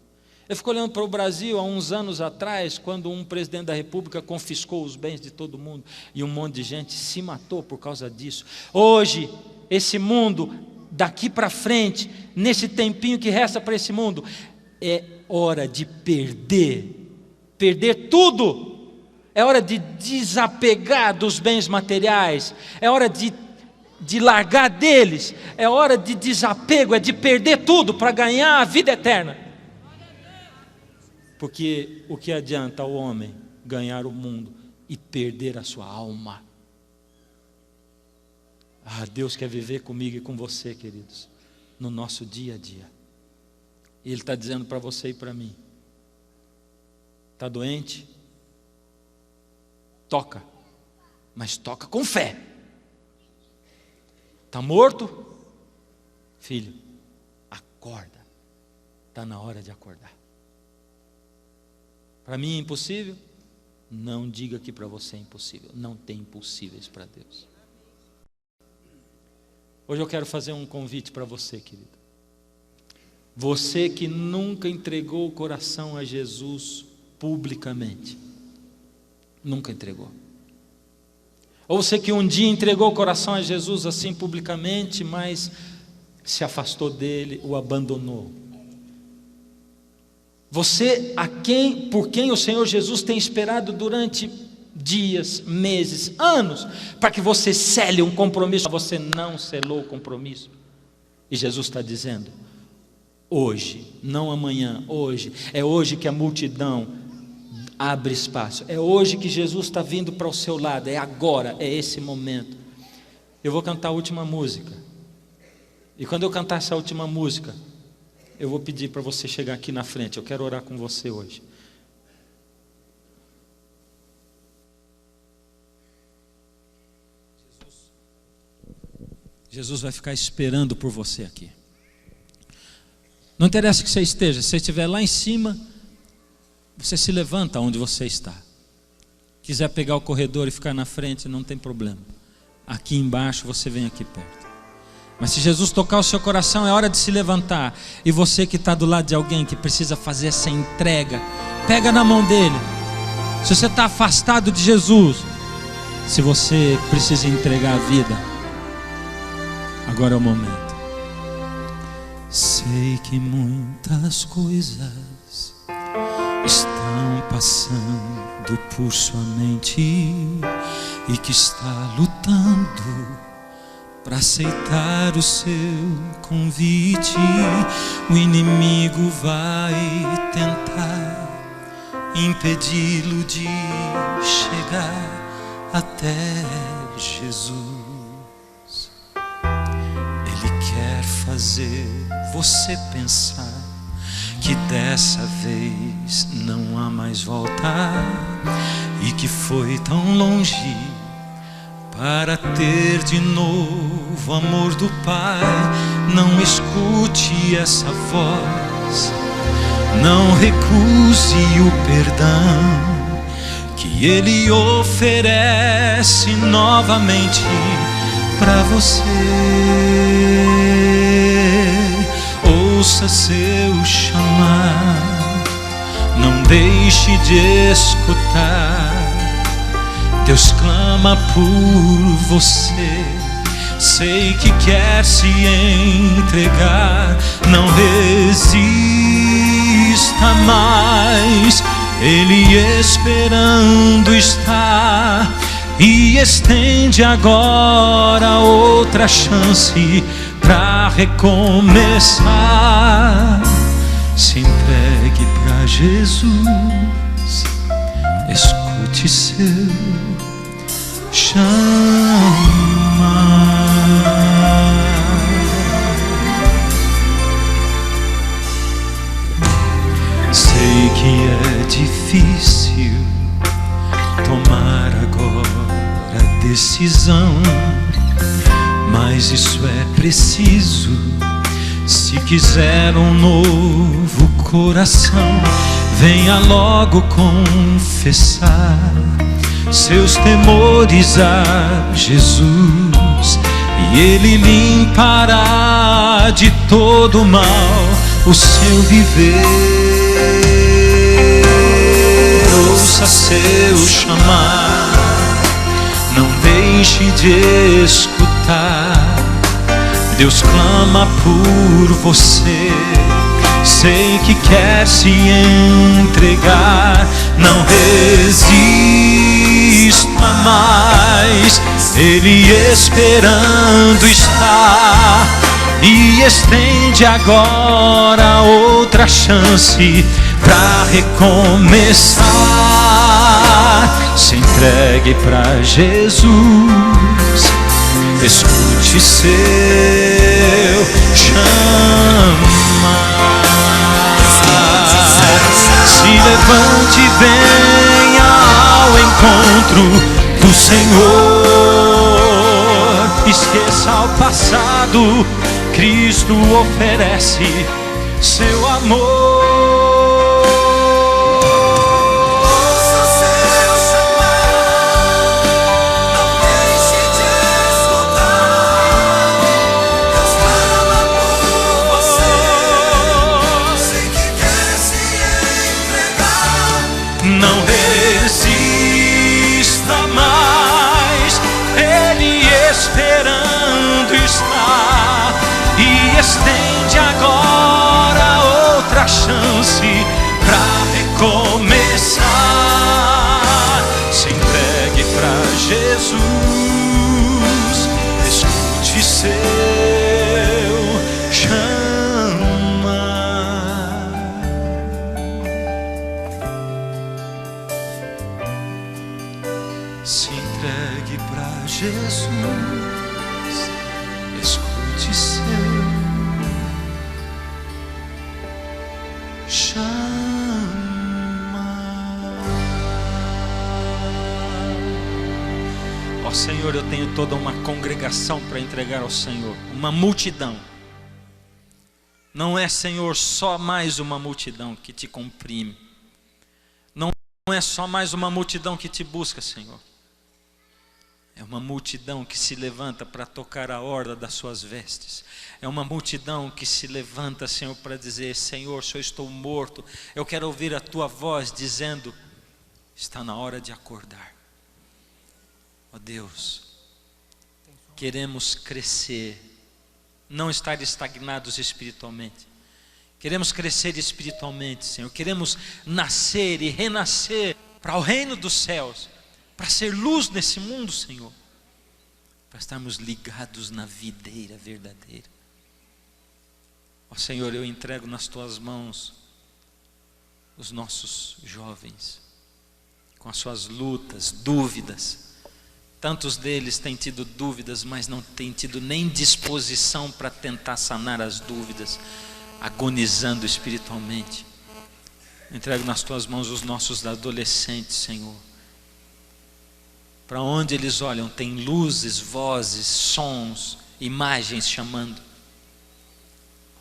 Eu fico olhando para o Brasil há uns anos atrás, quando um presidente da República confiscou os bens de todo mundo, e um monte de gente se matou por causa disso. Hoje, esse mundo, daqui para frente, nesse tempinho que resta para esse mundo, é hora de perder tudo. É hora de desapegar dos bens materiais, é hora de largar deles, é hora de desapego, é de perder tudo para ganhar a vida eterna. Porque o que adianta ao homem ganhar o mundo e perder a sua alma? Deus quer viver comigo e com você, queridos, no nosso dia a dia. E Ele está dizendo para você e para mim: está doente? Toca, mas toca com fé. Está morto? Filho, acorda. Está na hora de acordar. Para mim é impossível? Não diga que para você é impossível. Não tem impossíveis para Deus. Hoje eu quero fazer um convite para você, querido. Você que nunca entregou o coração a Jesus publicamente. Nunca entregou. Ou você que um dia entregou o coração a Jesus assim publicamente, mas se afastou dele, o abandonou. Você por quem o Senhor Jesus tem esperado durante dias, meses, anos, para que você cele um compromisso, você não selou o compromisso. E Jesus está dizendo: hoje, não amanhã, hoje, é hoje que a multidão abre espaço, é hoje que Jesus está vindo para o seu lado, é agora, é esse momento. Eu vou cantar a última música, e quando eu cantar essa última música, eu vou pedir para você chegar aqui na frente. Eu quero orar com você hoje. Jesus vai ficar esperando por você aqui. Não interessa que você esteja. Se você estiver lá em cima, você se levanta onde você está. Quiser pegar o corredor e ficar na frente, não tem problema. Aqui embaixo, você vem aqui perto. Mas se Jesus tocar o seu coração, é hora de se levantar. E você que está do lado de alguém que precisa fazer essa entrega, pega na mão dele. Se você está afastado de Jesus, se você precisa entregar a vida, agora é o momento. Sei que muitas coisas estão passando por sua mente e que está lutando para aceitar o seu convite. O inimigo vai tentar impedi-lo de chegar até Jesus. Ele quer fazer você pensar que dessa vez não há mais volta e que foi tão longe para ter de novo o amor do Pai. Não escute essa voz, não recuse o perdão que Ele oferece novamente para você. Ouça seu chamar, não deixe de escutar. Deus clama por você, sei que quer se entregar. Não resista mais, Ele esperando está. E estende agora outra chance para recomeçar. Se entregue para Jesus, escute seu chamar. difícil tomar agora a decisão, mas isso é preciso se quiser um novo coração. Venha logo confessar seus temores a Jesus, e Ele limpará de todo mal o seu viver. Ouça seu chamar, não deixe de escutar. Deus clama por você, sei que quer se entregar. Não resista mais, Ele esperando está, e estende agora outra chance pra recomeçar. Se entregue pra Jesus, escute seu chamar. Se levante e venha ao encontro do Senhor. Esqueça o passado, Cristo oferece seu amor. Não resista mais, Ele esperando está, e estende agora outra chance pra recomeçar. Se entregue pra Jesus, escute seu chamar. Se entregue pra Jesus, escute seu chamar. Ó Senhor, eu tenho toda uma congregação para entregar ao Senhor, uma multidão. Não é, Senhor, só mais uma multidão que te comprime. Não é só mais uma multidão que te busca, Senhor. É uma multidão que se levanta para tocar a orla das suas vestes. É uma multidão que se levanta, Senhor, para dizer: Senhor, se eu estou morto, eu quero ouvir a tua voz dizendo: está na hora de acordar. Ó Deus, queremos crescer, não estar estagnados espiritualmente. Queremos crescer espiritualmente, Senhor. Queremos nascer e renascer para o reino dos céus, para ser luz nesse mundo, Senhor, para estarmos ligados na videira verdadeira. Ó Senhor, eu entrego nas tuas mãos os nossos jovens, com as suas lutas, dúvidas. Tantos deles têm tido dúvidas, mas não têm tido nem disposição para tentar sanar as dúvidas, agonizando espiritualmente. Entrego nas tuas mãos os nossos adolescentes, Senhor. Para onde eles olham tem luzes, vozes, sons, imagens chamando.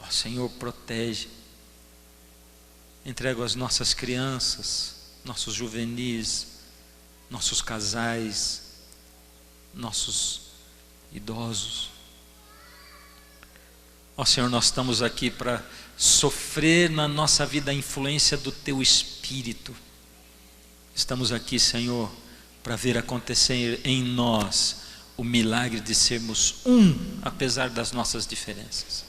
Ó Senhor, protege. Entrego as nossas crianças, nossos juvenis, nossos casais, nossos idosos. Ó Senhor, nós estamos aqui para sofrer na nossa vida a influência do Teu Espírito. Estamos aqui, Senhor, para ver acontecer em nós o milagre de sermos um, apesar das nossas diferenças.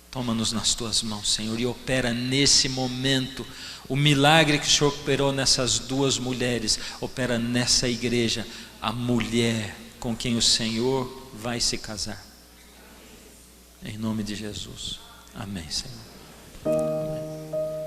Toma-nos nas Tuas mãos, Senhor, e opera nesse momento o milagre que o Senhor operou nessas duas mulheres. Opera nessa igreja a mulher com quem o Senhor vai se casar. Em nome de Jesus. Amém, Senhor.